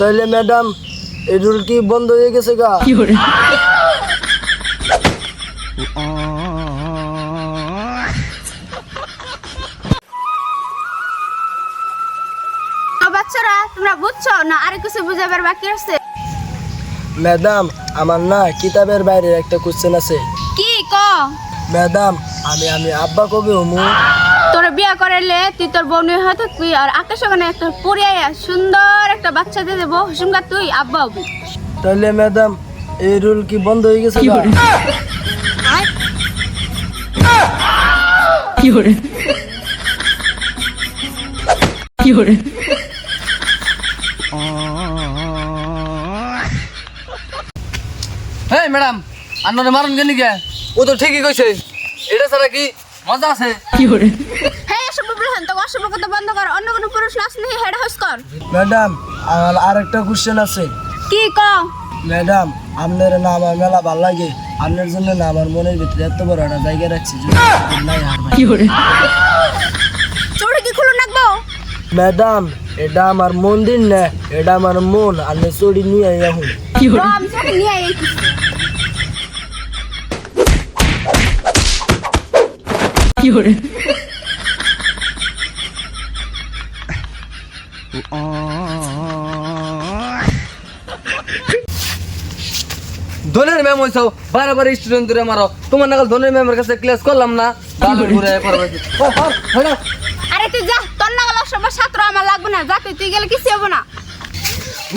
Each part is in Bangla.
তাহলে ম্যাডাম এই রুল কি বন্ধ হয়ে গেছে গা? বাচ্চারা তোমরা বুঝছো না আর কিছু বুঝাবার বাকি আছে? ম্যাডাম আমার না কিতাবের বাইরে একটা কোশ্চেন আছে। কি ক? ম্যাডাম আমি আমি আব্বা কবে হমু? তোর বিয়া করাইলে তুই তোর বোন হয়ে থাকবি আর আকাশ ওখানে একটা পরিয়া সুন্দর একটা বাচ্চা দিয়ে দেবো হুসুমকা তুই আব্বা হবি। তাহলে ম্যাডাম এই রুল কি বন্ধ হয়ে গেছে গা? হেই ম্যাডাম আপনারা মারুন কেন কে? ও তো ঠিকই কইছে, এটা ছাড়া কি মজা আছে? হ্যাঁ এসব বলছেন তো অসভ্য কথা বন্ধ কর, অন্য কোনো পুরুষ নাচ নেই হেড হাউস কর। ম্যাডাম আমার আরেকটা কোশ্চেন আছে। কি ক? ম্যাডাম আপনার না আমার মেলা ভাল লাগে, আপনার জন্য না আমার মনের ভিতরে এত বড় একটা জায়গা রাখছি যে নাই হার ভাই। চোরে কি খুলে নাকবো? ম্যাডাম এটা আমার মন্দির না, এটা আমার মন। আপনি চড়ি নিয়ে এখন আমি তোকে নিয়ে আইছি। ধনের ম্যাম হইছো বারবার স্টুডেন্ট ধরে মারো। তোমার নাকাল ধনের ম্যামের কাছে ক্লাস করলাম না, ভালো ঘুরে পারবে। আরে তুই যা, তোর না গেলে সবার ছাত্র আমার লাগবে না, যা তুই গেলে কিছু হবো না।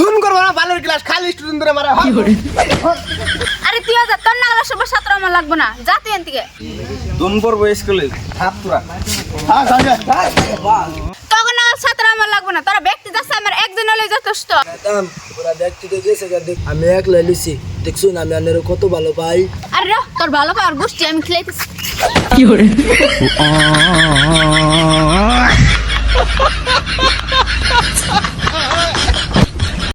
দুন করবো না ভালোর ক্লাস, খালি স্টুডেন্ট ধরে মারা। আরে তুই যা, তোর না গেলে সবার ছাত্র আমার লাগবে না, যা তুই এখান থেকে। দুন পড়বো স্কুলে ছাত্ররা। তোর না ছাত্র আমার লাগবে না, তোরা ব্যক্তি যাচ্ছে আমার একজন হলে যথেষ্ট। ম্যাডাম ওরা দেখতে তো গেছে গা, দেখ আমি একলা লিছি, দেখছুন আমি আপনার কত ভালো পাই। আরে রে তোর ভালো পাওয়ার গোষ্ঠী আমি খেলাইতেছি।